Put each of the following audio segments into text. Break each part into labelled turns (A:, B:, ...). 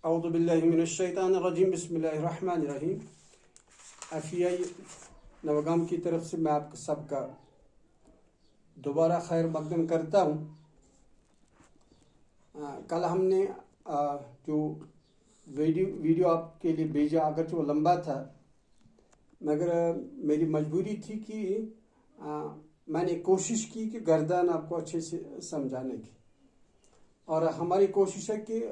A: اعوذ باللہ من الشیطان الرجیم بسم اللہ الرحمن الرحیم. FEI نوگام کی طرف سے میں آپ سب کا دوبارہ خیر مقدم کرتا ہوں. کل ہم نے جو ویڈیو آپ کے لیے بھیجا، اگرچہ وہ لمبا تھا مگر میری مجبوری تھی کہ میں نے کوشش کی کہ گردان آپ کو اچھے سے سمجھانے کی، اور ہماری کوشش ہے کہ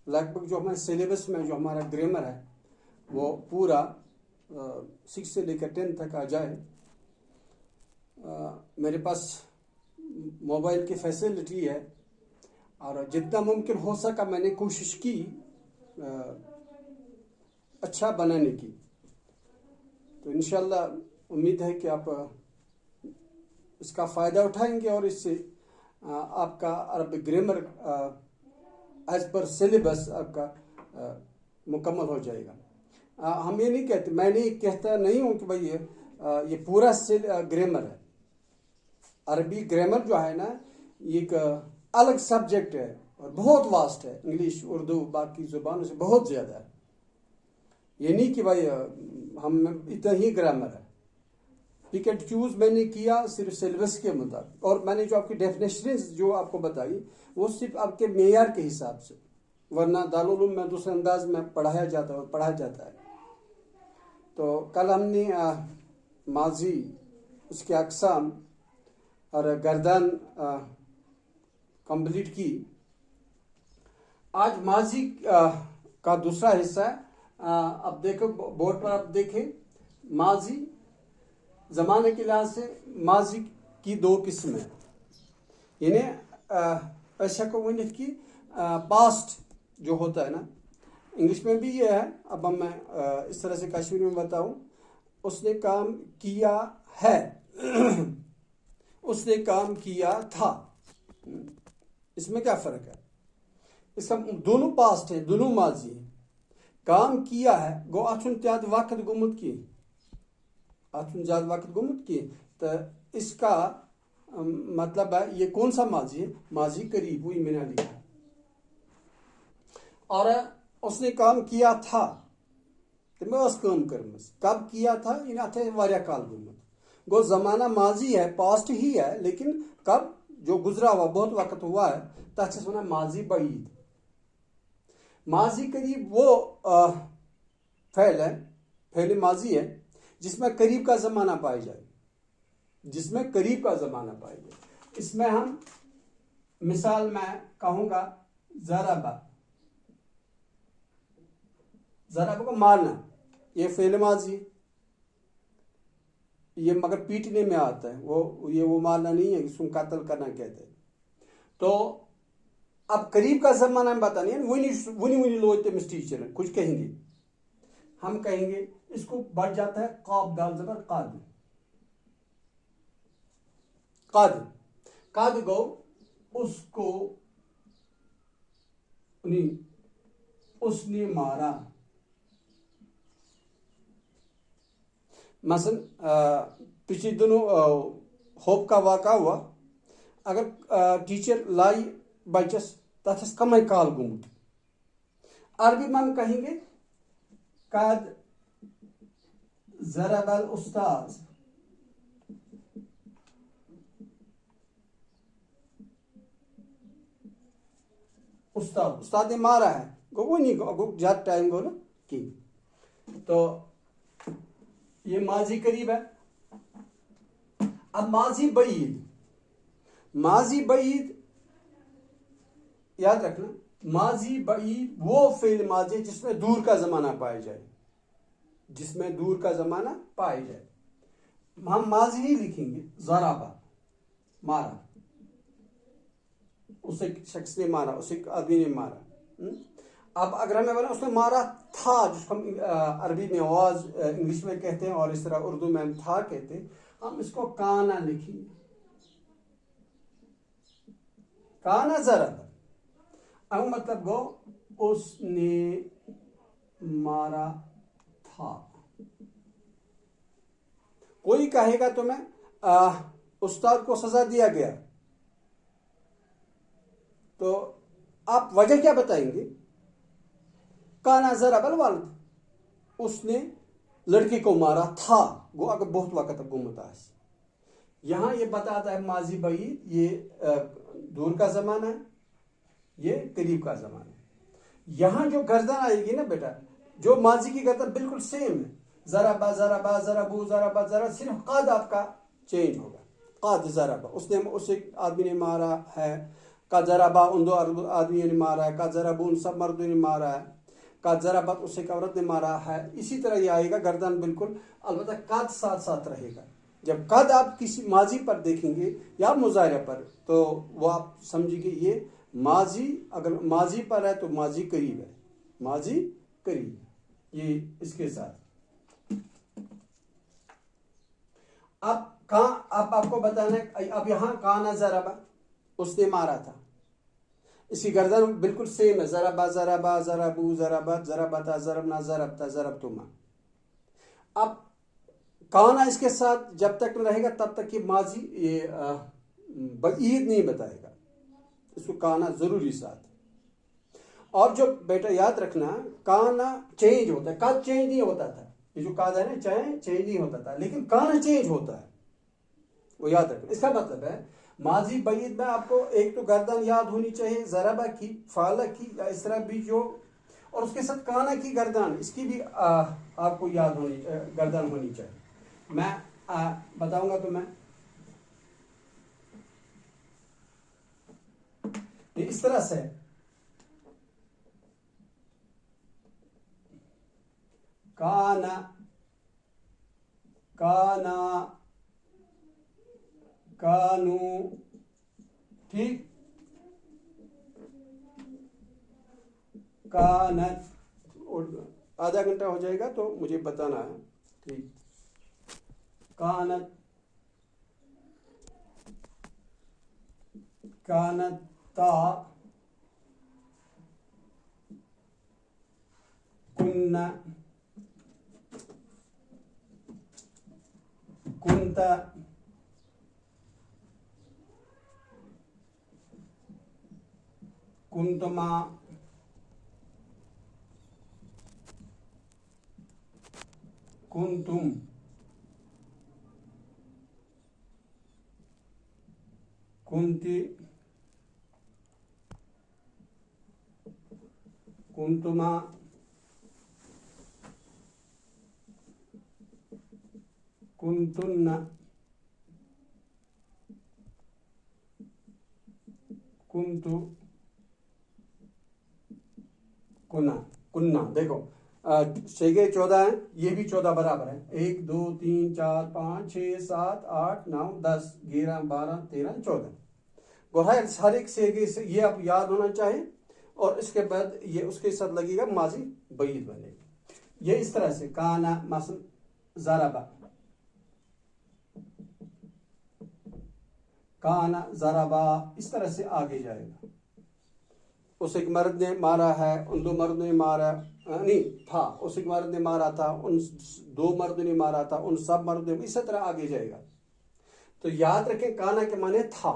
A: لگ بھگ جو ہمارے سلیبس میں جو ہمارا گرامر ہے وہ پورا 6 سے لے کر 10 تک آ جائے. میرے پاس موبائل کی فیسلٹی ہے اور جتنا ممکن ہو سکا میں نے کوشش کی اچھا بنانے کی. تو انشاءاللہ امید ہے کہ آپ اس کا فائدہ اٹھائیں گے اور اس سے آپ کا عربی گرامر ایز پر سلیبس آپ کا مکمل ہو جائے گا. ہم یہ نہیں کہتے، میں نہیں کہتا نہیں ہوں کہ بھائی یہ پورا گرامر ہے. عربی گرامر جو ہے نا یہ ایک الگ سبجیکٹ ہے اور بہت واسٹ ہے، انگلش اردو باقی زبانوں سے بہت زیادہ ہے. یہ نہیں کہ بھائی ہم اتنا ہی گرامر ہے. پک اینڈ چوز میں نے کیا صرف سلیبس کے مطابق، اور میں نے جو آپ کی ڈیفینیشنز جو آپ کو بتائی وہ صرف آپ کے معیار کے حساب سے، ورنہ دارالعلوم میں دوسرے انداز میں پڑھایا جاتا ہے. تو کل ہم نے ماضی، اس کے اقسام اور گردان کمپلیٹ کی. آج ماضی کا دوسرا حصہ ہے. اب دیکھو بورڈ پر، آپ دیکھیں ماضی زمانے کے لحاظ سے ماضی کی 2 قسمیں، یعنی ایسا کو ونت کی پاسٹ جو ہوتا ہے نا، انگلش میں بھی یہ ہے. اب میں اس طرح سے کشمیری میں بتاؤں، اس نے کام کیا ہے، اس نے کام کیا تھا. اس میں کیا فرق ہے؟ اس کا دونوں پاسٹ ہے، دونوں ماضی ہے. کام کیا ہے گو اتن تیاد وقت گمت کی، اتن زیادہ وقت گمت کی، تو اس کا مطلب ہے یہ کون سا ماضی ہے؟ ماضی قریب ہوئی میں نے لکھا. اور اس نے کام کیا تھا تو میں اس کام کرمس کب کیا تھا، یعنی اتھے واریاہ کال گمت گو. زمانہ ماضی ہے، پاسٹ ہی ہے، لیکن کب جو گزرا ہوا بہت وقت ہوا ہے تک سے سنا ماضی بعید. ماضی قریب وہ فعل ہے، فعل ماضی ہے جس میں قریب کا زمانہ پایا جائے، جس میں قریب کا زمانہ پایا جائے. اس میں ہم مثال میں کہوں گا ضربہ، ضربہ کو مارنا، یہ فعل ماضی، یہ مگر پیٹنے میں آتا ہے، وہ مارنا نہیں ہے، اس کو قتل کرنا کہتے ہیں. تو اب قریب کا زمانہ ہم بتانے ہیں، ونی لوگ تمس ٹیچر کچھ کہیں گے، ہم کہیں گے اس کو بڑھ جاتا ہے قاب دال زبر قاد. قاد قاد گو اس کو اس نے مارا. مثلا پچھلے دنوں ہوپ کا واقعہ ہوا، اگر ٹیچر لائی بچس تس کم کال گومت، عربی من کہیں گے قد ضرب الاستاذ. استاد نے مارا ہے گو وہ نہیں گو زیادہ ٹائم گو نا کی. تو یہ ماضی قریب ہے. اب ماضی بعید، ماضی بعید یاد رکھنا، ماضی بعید وہ فعل ماضی جس میں دور کا زمانہ پایا جائے، جس میں دور کا زمانہ پایا جائے. ہم ماضی ہی لکھیں گے، ضربہ مارا، اسے شخص نے مارا، اسے آدمی نے مارا. اب اگر ہمیں بنا اس نے مارا تھا، جس کو ہم عربی میں آواز انگلش میں کہتے ہیں اور اس طرح اردو میں ہم تھا کہتے ہیں، ہم اس کو کانا لکھیں گے، کانا ضرب. اب مطلب گو اس نے مارا تھا. کوئی کہے گا تو میں استاد کو سزا دیا گیا، تو آپ وجہ کیا بتائیں گے؟ काना ज़रबल वालिद, उसने लड़के को मारा था, गो अगर बहुत वक्त गुमता है। यहाँ ये बताता है माजी बईद, ये दूर का ज़माना है, ये करीब का ज़माना है। यहाँ जो गर्दन आएगी ना बेटा, जो माजी की गर्दन बिल्कुल सेम है, ज़रबा ज़रबा ज़रबू ज़रबा ज़रब, सिर्फ क़द आपका चेंज होगा। क़द ज़रबा, उसने उसे आदमी ने मारा है, क़द ज़रबा उन दो आदमियों ने मारा है, क़द ज़रबू उन सब मर्दों ने मारा है, क़द ज़रबत उसे एक औरत ने मारा है। इसी तरह ये आएगा गर्दन बिल्कुल, अलबत्ता क़द साथ साथ रहेगा। जब क़द आप किसी माजी पर देखेंगे या मुज़ारिया पर, तो वो आप समझिए ये माजी, अगर माजी पर है तो माजी करीब है, माजी करीब, ये इसके साथ। अब आपको बताना है, अब यहाँ काना ज़रबा, उसने मारा था, इसकी गर्दन बिल्कुल सेम है, ज़रबा ज़रबा ज़रबू ज़रबत ज़रबता ज़रबना ज़रबता ज़रबतुमा। अब काना इसके साथ जब तक रहेगा तब तक ये माजी, ये ईद नहीं बताएगा, इसको काना जरूरी साथ। और जो बेटा याद रखना, काना चेंज होता है, कद चेंज नहीं होता था, ये जो कद है ना चेंज नहीं होता था, लेकिन काना चेंज होता है, वो याद रखना। इसका मतलब है माजी बईद में आपको एक तो गर्दन याद होनी चाहिए, ज़रबा की, फाला की, या इस तरह भी जो, और उसके साथ काना की गर्दन, इसकी भी आपको याद होनी, गर्दन होनी चाहिए। मैं बताऊंगा तो मैं इस तरह से, काना काना कानू, ठीक, कानत, आधा घंटा हो जाएगा तो मुझे बताना है, ठीक। कानत कानता कुन्ना कुंता कुंतमा कुंतुम कुंती कुंतुमा कुंतुन्ना कुंतु कुन्ना कुन्ना। देखो शेगे 14 है, ये भी 14 बराबर है, 1 2 3 4 5 6 7 8 9 10 11 12 13 14। गोहाय हर एक शेगे से ये आप याद होना चाहिए, और इसके बाद ये उसके साथ लगेगा माजी बईद बनेगी। ये इस तरह से काना मसल ज़रबा, काना ज़रबा, इस तरह से आगे जाएगा। उस एक मर्द ने मारा है, उन दो मर्दों ने मारा नहीं था, उस एक मर्द ने मारा था, उन दो मर्दों ने मारा था, उन सब मर्दों ने, इसी तरह आगे जाएगा। तो याद रखें काना के माने था,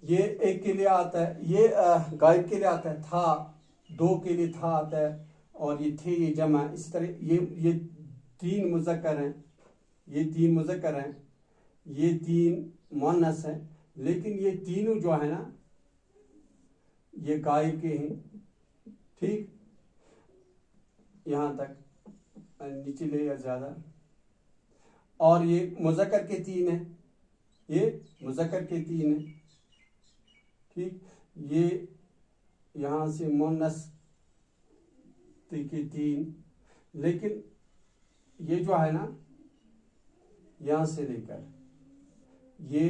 A: ये एक के लिए आता है, ये गायब के लिए आता है था, दो के लिए था आता है, और ये थे ये जमा। इसी तरह ये 3 मुज़क्कर हैं, ये 3 मुज़क्कर हैं, ये 3 मुअन्नस हैं, लेकिन ये तीनों जो है ना ये गायब के हैं, ठीक। यहाँ तक नीचे ले या ज़्यादा, और ये मुज़क्कर के 3 हैं, ये मुज़क्कर के 3 हैं, ठीक। ये यहाँ से मुअन्नस के 3, लेकिन ये जो है ना यहाँ से लेकर ये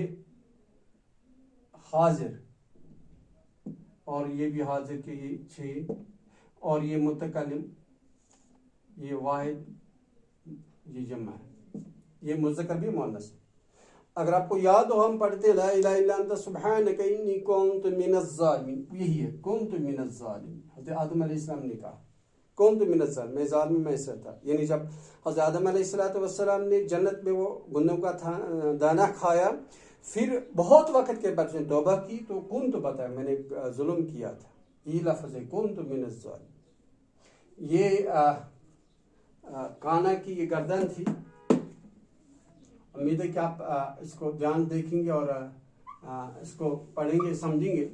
A: हाजिर, और ये भी हाजिर के ये 6, और ये मुतकल्लिम, ये वाहिद, ये जमा है, ये मुज़क्कर भी मुअन्नस है। अगर आपको याद हो, हम पढ़ते ला इलाहा इल्ला अंत सुब्हानका इन्नी कुन्तु मिनज़ ज़ालिमीन, यही है कुन्तु मिनज़ ज़ालिमीन। हज़रत आदम अलैहिस्सलाम ने कहा कुन्तु मिनज़ ज़ालिमीन, मैं ज़ालिम में से था। यानी जब हज़रत आदम अलैहिस्सलाम ने जन्नत में वो गुंदों का दाना खाया, फिर बहुत वक्त के बाद उसने तौबा की तो कुन्तु बताया मैंने जुल्म किया था, ये लफ्ज़ है कुन्तु मिनज़ ज़ालिमीन। یہ کانا کی یہ گردن تھی. امید ہے کہ آپ اس کو دھیان دیکھیں گے اور اس کو پڑھیں گے, سمجھیں گے.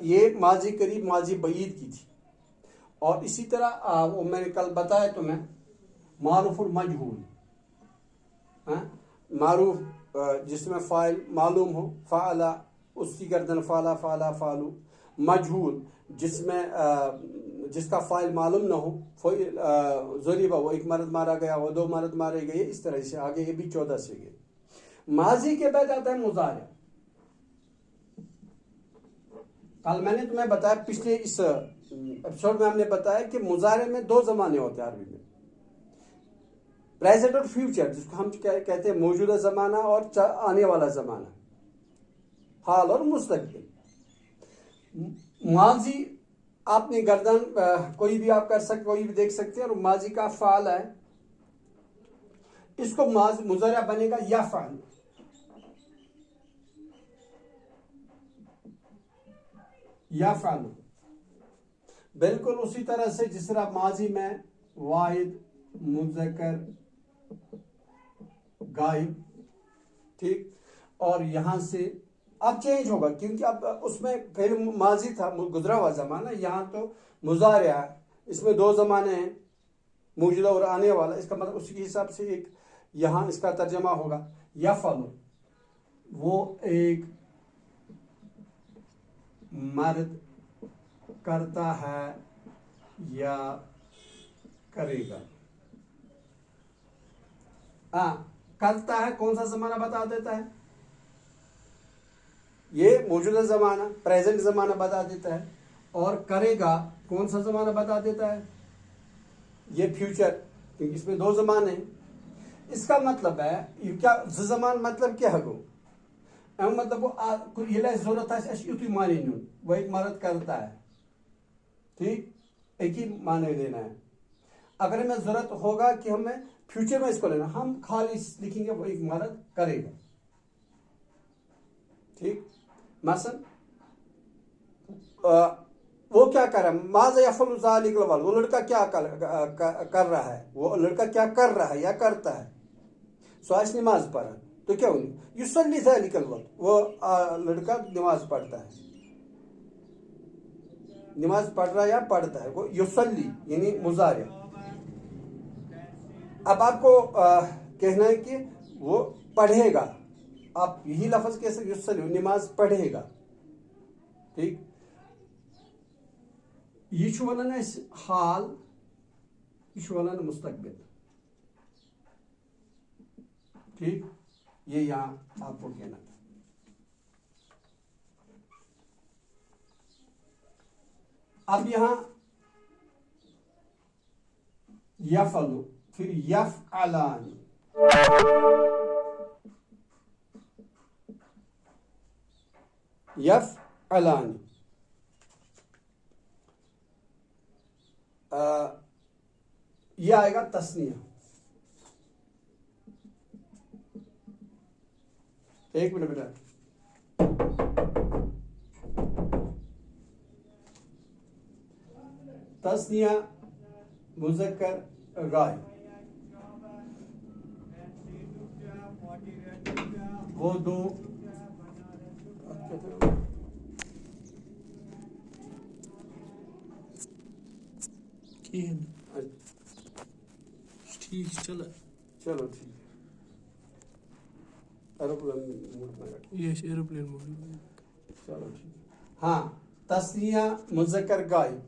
A: یہ ماضی قریب ماضی بعید کی تھی. اور اسی طرح وہ میں نے کل بتایا تمہیں معروف المجہول, معروف جس میں فاعل معلوم ہو, فعلا اس کی گردن فعلا فعلا فعلو. مجہول جس کا فاعل معلوم نہ ہو, ضریبہ وہ ایک مرد مارا گیا, وہ 2 مرد مارے گئے, اس طرح سے آگے یہ بھی 14 سے گئے. ماضی کے بعد آتا ہے مضارع. کل میں نے تمہیں بتایا, پچھلے اس ایپیسوڈ میں ہم نے بتایا کہ مضارع میں 2 زمانے ہوتے ہیں عربی میں, پریزنٹ اور فیوچر, جس کو ہم کہتے ہیں موجودہ زمانہ اور آنے والا زمانہ, حال اور مستقبل. ماضی آپ نے گردن کوئی بھی آپ کر سکتے, کوئی بھی دیکھ سکتے ہیں, اور ماضی کا فعل ہے, اس کو مضارع بنے گا یفعل. یفعل بالکل اسی طرح سے جس طرح ماضی میں واحد, مذکر, غائب, ٹھیک. اور یہاں سے اب چینج ہوگا کیونکہ اب اس میں پہلے ماضی تھا, گزرا ہوا زمانہ, یہاں تو مضارع ہے. اس میں 2 زمانے ہیں, موجودہ اور آنے والا. اس کا مطلب اسی کے حساب سے ایک یہاں اس کا ترجمہ ہوگا یفعل, وہ ایک مرد کرتا ہے یا کرے گا. کرتا ہے کون سا زمانہ بتا دیتا ہے, یہ موجودہ زمانہ پریزنٹ زمانہ بتا دیتا ہے. اور کرے گا کون سا زمانہ بتا دیتا ہے, یہ فیوچر, کیونکہ اس میں 2 زمانے ہیں. اس کا مطلب ہے کیا زمان مطلب کیا ہے, مطلب یہ ضرورت ہے یتھی معنی نیون, وہ ایک مرد کرتا ہے, ٹھیک, ایک ہی معنی لینا ہے. اگر ہمیں ضرورت ہوگا کہ ہمیں فیوچر میں اس کو لینا, ہم خالی لکھیں گے وہ ایک مرد کرے گا, ٹھیک. مثلا وہ کیا کر رہا ہے, ماذا یفعل ذلک الولد, وہ لڑکا کیا کر رہا ہے, وہ لڑکا کیا کر رہا ہے یا کرتا ہے. سو آج نماز پڑھا, تو کیا ہوئی, یصلی ذلک الولد, وہ لڑکا نماز پڑھتا ہے, نماز پڑھ رہا ہے یا پڑھتا ہے, وہ یصلی یعنی مضارع. اب آپ کو کہنا ہے کہ وہ پڑھے گا, آپ یہی لفظ کیسے, یصلی, نماز پڑھے گا, ٹھیک. یہ چھو ونان اس حال, یہ چھو ونان مستقبل, ٹھیک. یہ یہاں آپ کو کہنا ہے. اب یہاں یفعل, پھر یفعلان, یفعلان, یہ آئے گا تثنیہ. ایک منٹ بیٹا, تثنیہ مذکر غائب, وہ 2
B: ٹھیک, چلو
A: چلو ٹھیک ہے. ایروپلین موڈ میں رکھ,
B: یہ ایروپلین موڈ.
A: چلو ٹھیک ہے. ہاں, تثنیہ مذکر غائب,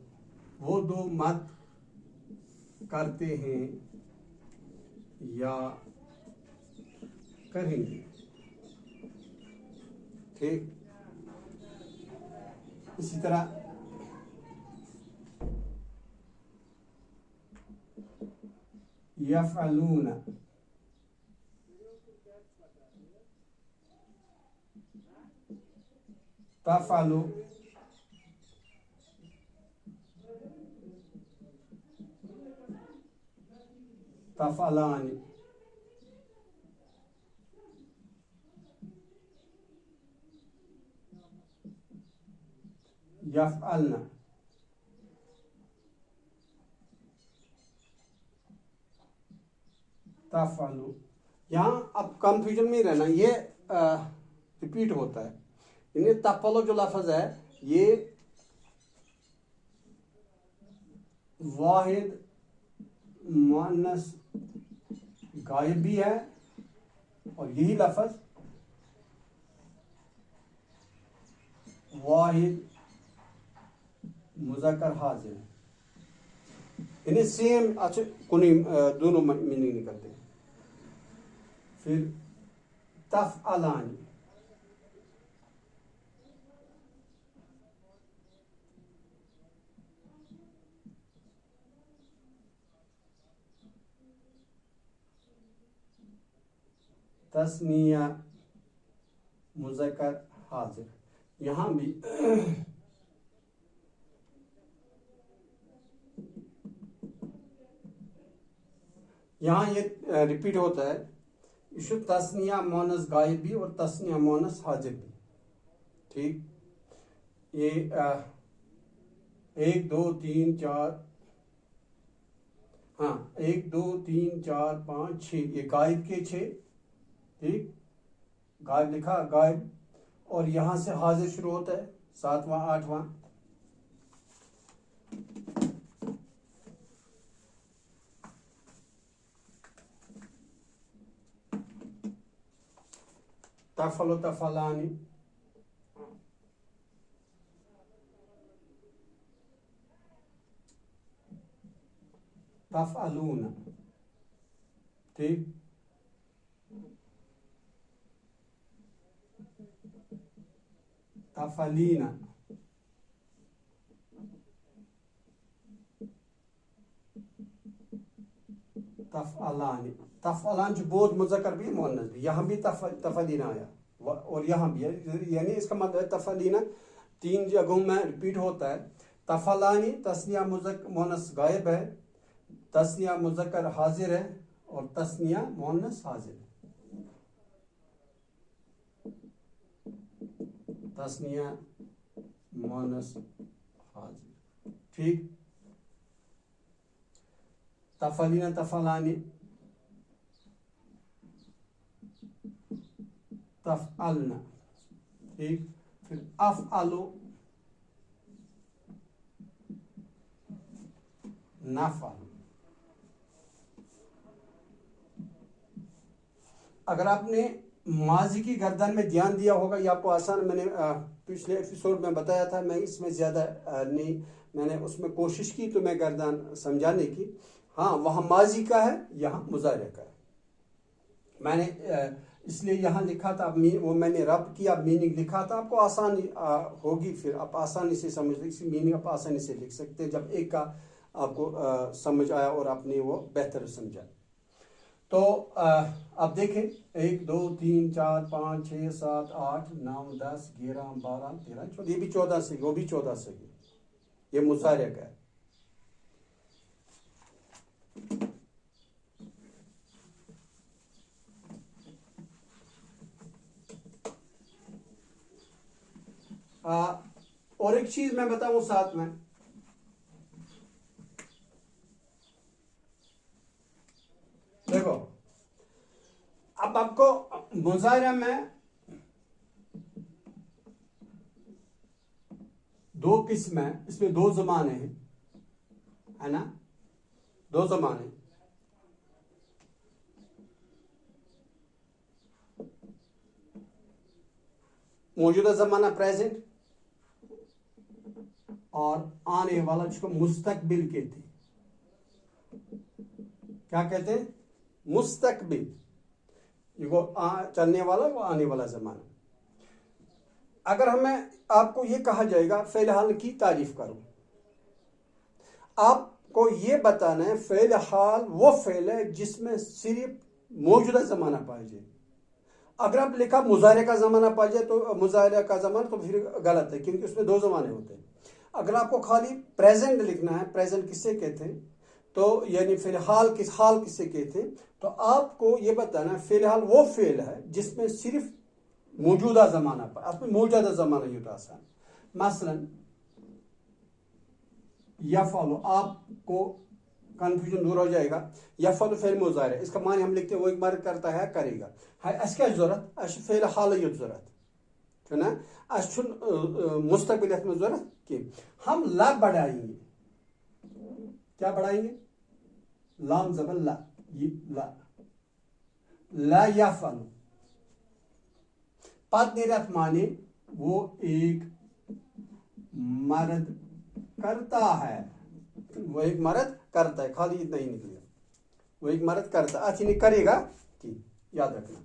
A: وہ 2 مرد کرتے ہیں یا کریں گے, ٹھیک. اسی طرح یفعلون, تفعلو, تفعلان, यफ़अलना, तफ़अलु। यहाँ अब कंफ्यूजन में रहना, ये रिपीट होता है। इन्हें तफ़अलु जो लफ्ज़ है ये वाहिद मुअन्नस गायब भी है, और यही लफ्ज़ वाहिद मुज़क्कर हाजिर है। इन्हें सेम अच्छा दोनों मीनिंग निकलते हैं। फिर तफ़अलानी, तस्निया मुज़क्कर हाजिर। यहाँ भी यहाँ ये रिपीट होता है, इशु तस्निया मोनस गायब भी और तस्निया मोनस हाजिर भी। ठीक, ये 1 2 3 4, हाँ 1 2 3 4 5 6, ये गायब के 6। ठीक, गायब लिखा गायब, और यहां से हाजिर शुरू होता है 7वां 8वां। तफ़अलु तफ़अलानी, तफ़अलूना। ठीक, तफ़अलीना, तफ़अलानी। तफ़अलान जो बोध मुज़क्कर भी मुअन्नस भी, यहाँ भी तफ़अलीना आया और यहाँ भी, यानी इसका मतलब है तफ़अलीना 3 जगहों में रिपीट होता है। तफ़अलानी तस्निया मुअन्नस गायब है, तस्निया मुज़क्कर हाजिर है, और तस्निया मुअन्नस हाजिर है। तस्निया मुअन्नस हाजिर। ठीक, तफ़अलीना तफ़अलानी, तफ़अलना। ठीक, फिर अफ़अलु नफ़अलु। अगर आपने माजी की गर्दन में ध्यान दिया होगा, ये आपको आसान, मैंने पिछले एपिसोड में बताया था, मैं इसमें ज़्यादा नहीं, मैंने उसमें कोशिश की तो मैं गर्दन समझाने की। हाँ, वहाँ माजी का है, यहाँ मुज़ारे का है। मैंने इसलिए यहाँ लिखा था, वो मैंने रब किया, मीनिंग लिखा था, आपको आसानी होगी, फिर आप आसानी से समझ इसी मीनिंग आप आसानी से लिख सकते हैं जब एक का आपको समझ आया और आपने वो बेहतर समझा। तो अब देखें 1 2 3 4 5 6 7 8 9 10 11 12 13 14, ये भी 14 से, वो भी 14 से, ये मुज़ारे का है। और एक चीज मैं बताऊं साथ में, देखो अब आपको मुज़ारे में 2 किस्म है, इसमें 2 ज़माने हैं, है ना, 2 ज़माने। मौजूदा ज़माना प्रेजेंट, और आने वाला जिसको मुस्तकबिल कहते हैं। क्या कहते हैं? मुस्तकबिल, ये वो चलने वाला, वो आने वाला ज़माना। अगर हमें आपको ये कहा जाएगा फ़ेल हाल की तारीफ करो, आपको ये बताना है फ़ेल हाल वो फ़ेल है जिसमें सिर्फ मौजूदा ज़माना पाया जाए। अगर आप लिखा मुज़ारे का ज़माना पाया जाए तो मुज़ारे का ज़माना, तो फिर गलत है, क्योंकि उसमें 2 ज़माने होते हैं। अगर आपको खाली प्रेजेंट लिखना है, प्रेजेंट किससे कहते हैं, तो यानी फ़िलहाल हाल किससे कहते हैं, तो आपको ये बताना है फ़िलहाल वो फ़ेल है जिसमें सिर्फ मौजूदा ज़माना पर, आपको मौजूदा ज़माना ये आसान। मसलन यफ़अलु, आपको कंफ्यूजन दूर हो जाएगा। यफ़अलु फेल मुज़ारे, इसका माने हम लिखते हैं वो एक मर्द करता है, करेगा। है अस क्या जरूरत, अस फेल हाल जरूरत है ना, अस मुस्तकबिल में जरूरत कि हम ला बढ़ाएंगे। क्या बढ़ाएंगे, लाम जबर ला, ला यफ़अलु, पद निरत माने वो एक मर्द करता है, वो एक मर्द करता है, खाली इतना ही निकलेगा, वो एक मर्द करता है, अच्छा नहीं करेगा कि, याद रखना।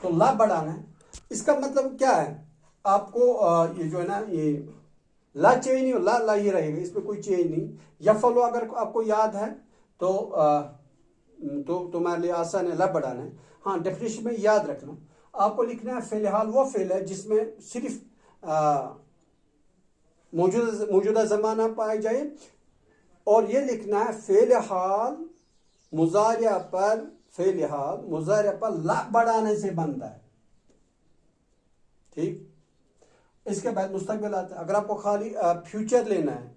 A: तो ला बढ़ाना है, इसका मतलब क्या है, आपको ये जो है ना, ये ला चेंज नहीं हो, ला ला ही रहेगा, इसमें कोई चेंज नहीं। यफ़अलु अगर आपको याद है तो तुम्हारे लिए आसान है, ला बढ़ाना है। हाँ, डेफिनेशन में याद रखना, आपको लिखना है फ़िलहाल वो फेल है जिसमें सिर्फ मौजूदा ज़माना पाया जाए, और ये लिखना है फ़ेल हाल मुज़ारिया पर ला बढ़ाने से बनता है। ठीक, इसके बाद मुस्तकबिल आता है। अगर आपको खाली फ्यूचर लेना है,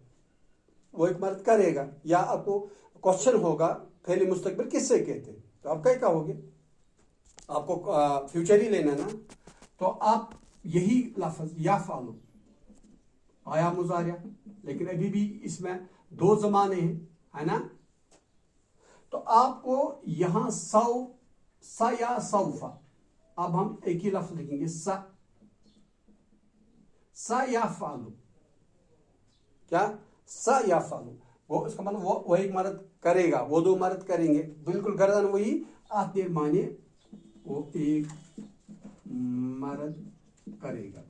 A: वो एक मर्द करेगा, या आपको क्वेश्चन होगा फेल मुस्तकबिल किससे कहते हैं, तो आप क्या कहोगे, आपको फ्यूचर ही लेना ना, तो आप यही लफ्ज़ यफ़अलु आया मुज़ारिया, लेकिन अभी भी इसमें दो ज़माने हैं, है ना, तो आपको यहां सा या सौफा, अब हम एक ही लफ्ज़ लिखेंगे सा यफ़अलु, क्या सा यफ़अलु, वो इसका मतलब वो एक मर्द करेगा, वो दो मर्द करेंगे, बिल्कुल गर्दन वही आते माने वो एक मर्द करेगा।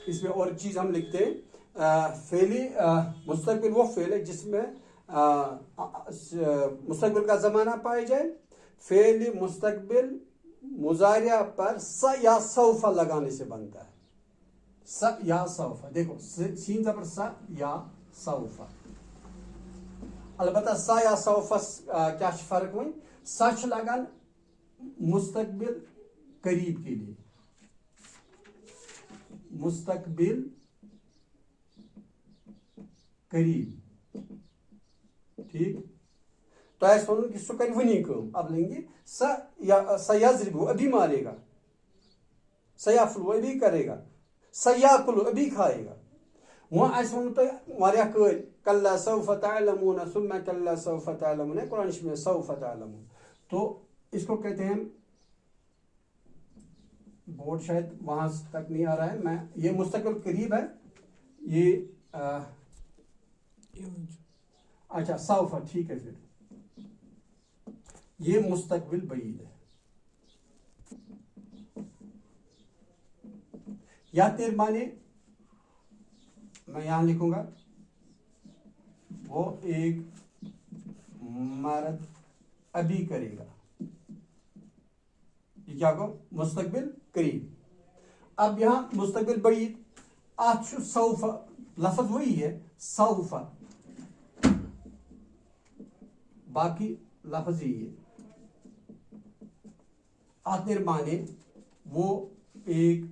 A: इसमें और चीज हम लिखते हैं फेली मुस्तकबिल वो फेल है जिसमें मुस्तकबिल का जमाना पाया जाए। फेली मुस्तकबिल मुजारिया पर स या सौफा लगाने से बनता है, स या सौफा, देखो सीन जबर स या सौफा। अलबत्ता स या सौफा क्या फर्क हुई, सच लगन मुस्तकबिल करीब के लिए, मुस्तकबिल करीब, ठीक, तो ऐसा सुनो कि सुकन वनी को अब लेंगे सयाजरिबु अभी मारेगा, सयाफलु अभी करेगा, सयाकुलु अभी खाएगा। वहाँ ऐसा सुनो तो मारिया कोई कल्ला सौफ तअलमून सुम्मा कल्ला सौफ तअलमून, कुरान में सौफ तअलमून, तो इसको कहते हैं, बोर्ड शायद वहां तक नहीं आ रहा है, मैं ये मुस्तकबिल करीब है, ये अच्छा सौफा, ठीक है, फिर ये मुस्तकबिल बईद है, या तेर माने मैं यहां लिखूंगा वो एक मर्द अभी करेगा, ये क्या को मुस्तकबिल करीब। अब यहां मुस्तकबिल बईद आशु सौफा लफ्ज वही है सौफा, बाकी लफ्ज यही है। आखिर माने वो एक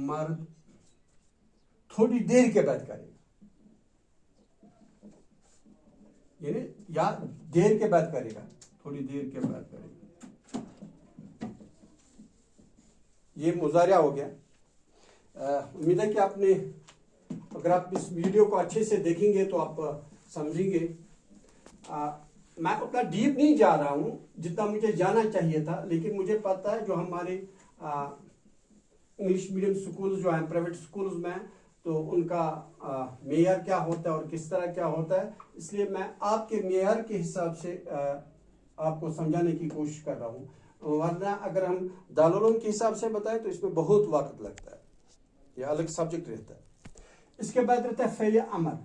A: मर्द थोड़ी देर के बाद करेगा, यानी या देर के बाद करेगा, थोड़ी देर के बाद करेगा, ये मुजारिया हो गया। उम्मीद है कि आपने, अगर आप इस वीडियो को अच्छे से देखेंगे तो आप समझेंगे। मैं उतना डीप नहीं जा रहा हूं जितना मुझे जाना चाहिए था, लेकिन मुझे पता है जो हमारे इंग्लिश मीडियम स्कूल जो हैं, प्राइवेट स्कूल्स में, तो उनका मेयर क्या होता है और किस तरह क्या होता है, इसलिए मैं आपके मेयर के हिसाब से आपको समझाने की कोशिश कर रहा हूँ। वरना अगर हम दारुल उलूम के हिसाब से बताएं तो इसमें बहुत वक्त लगता है, ये अलग सब्जेक्ट रहता है। इसके बाद रहता है फेल अमर,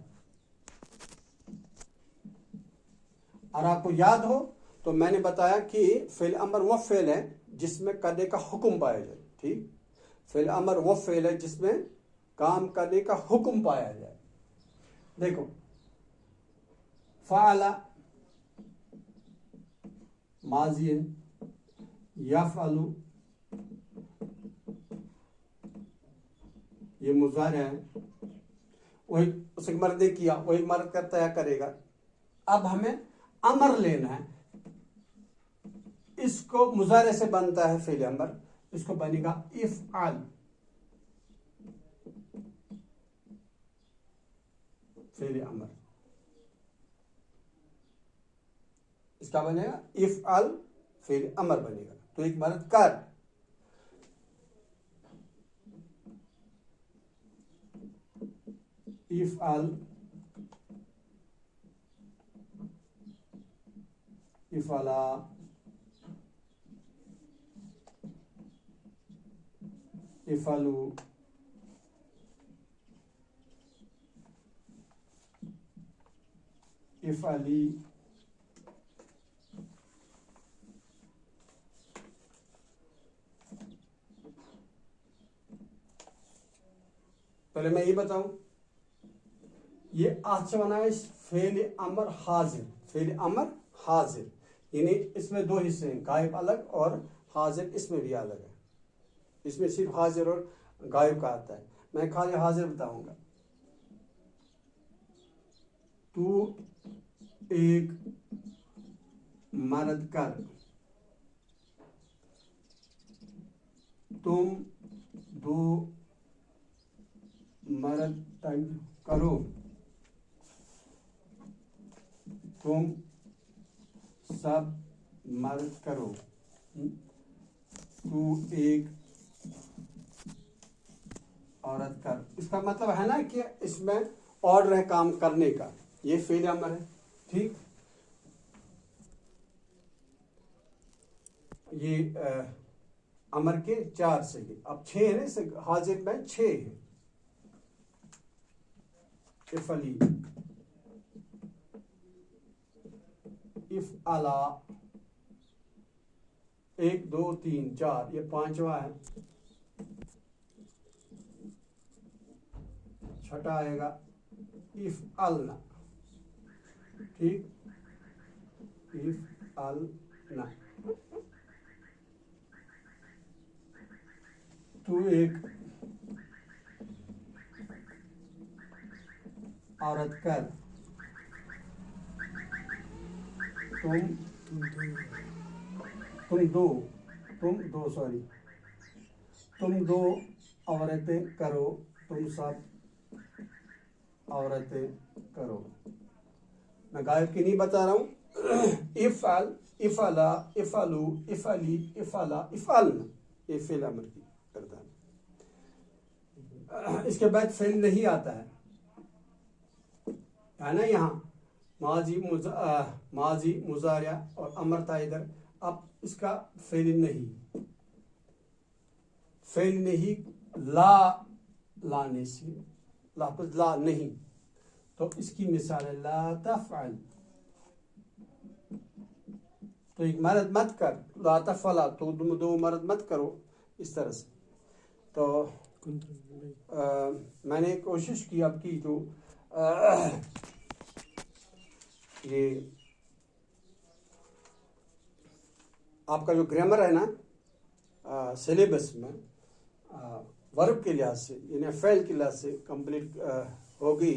A: और आपको याद हो तो मैंने बताया कि फेल अमर वो फेल है जिसमें करने का हुक्म पाया जाए, ठीक, फेल अमर वो फेल है जिसमें काम करने का हुक्म पाया जाए। देखो फ़अला माजी है, यफ़अलु ये मुज़ारिअ है, وہی اس ایک مرد نے کیا، وہی مرد کرتا ہے کرے گا. اب ہمیں امر لینا ہے. اس کو مضارع سے بنتا ہے فعل امر، اس کو بنے گا افعل. فعل امر اس کا بنے گا افعل، فعل امر بنے گا. تو ایک مرد کر، افعل، افعلا، افعلوا، افعلی. پہلے میں یہ بتاؤں، یہ آج سے بنا ہے فعل امر حاضر. فعل امر حاضر یعنی اس میں دو حصے ہیں، غائب الگ اور حاضر اس میں بھی الگ ہے. اس میں صرف حاضر اور غائب کا آتا ہے. میں خالی حاضر بتاؤں گا. تو ایک مرد کر، تم دو مرد کرو، تم سب مرد کرو. تو ایک عورت کر. اس کا مطلب ہے نا کہ اس میں آرڈر ہے کام کرنے کا. یہ فعل امر ہے. ٹھیک، یہ امر کے 4 سے ہی. اب 6 ہے نا، حاضر میں 6 ہے. افعلی، افعلا، 1 2 3 4، یہ 5واں ہے. 6 آئے گا افعلنا. ٹھیک، افعلنا. تو ایک عورت کر، تم دو عورتیں کرو، تم سب عورتیں کرو. میں غائب کی نہیں بتا رہا ہوں. افعل، افعلا، افعلوا، افعلی، افعلا، افعلنا، یہ فعل امر کی کردار. اس کے بعد فعل نہیں آتا ہے نا. یہاں ماضی مضارع اور امر تھا ادھر. اب اس کا فعل نہیں، فعل نہیں لا لانے سے، لفظ لا نہیں. تو اس کی مثال ہے لا تفعل. تو ایک مرد مت کر، لا تفعلا، تو دو مرد مت کرو، اس طرح سے. تو میں نے کوشش کی اب کی جو یہ آپ کا جو گرامر ہے نا سلیبس میں ورب کے لحاظ سے یعنی فعل کے لحاظ سے کمپلیٹ ہوگی.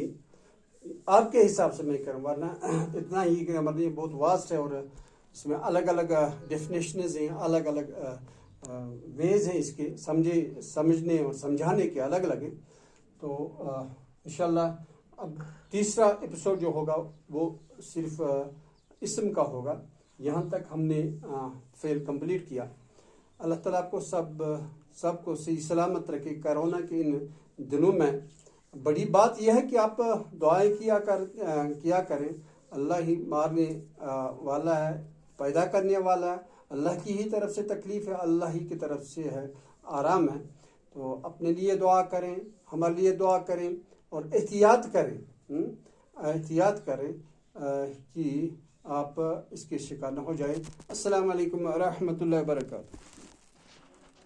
A: آپ کے حساب سے میں کروں، ورنہ اتنا ہی گرامر نہیں، بہت واسٹ ہے اور اس میں الگ الگ ڈیفینیشنز ہیں، الگ الگ ویز ہیں اس کے سمجھنے اور سمجھانے کے الگ الگ ہیں. تو انشاءاللہ اب تیسرا ایپیسوڈ جو ہوگا وہ صرف اسم کا ہوگا. یہاں تک ہم نے فعل کمپلیٹ کیا. اللہ تعالیٰ آپ کو سب کو صحیح سلامت رکھے. کرونا کے ان دنوں میں بڑی بات یہ ہے کہ آپ دعائیں کیا کریں. اللہ ہی مارنے والا ہے، پیدا کرنے والا ہے. اللہ کی ہی طرف سے تکلیف ہے، اللہ ہی کی طرف سے ہے آرام ہے. تو اپنے لیے دعا کریں، ہمارے لیے دعا کریں اور احتیاط کریں کہ آپ اس کے شکار نہ ہو جائیں. السلام علیکم ورحمۃ اللہ وبرکاتہ.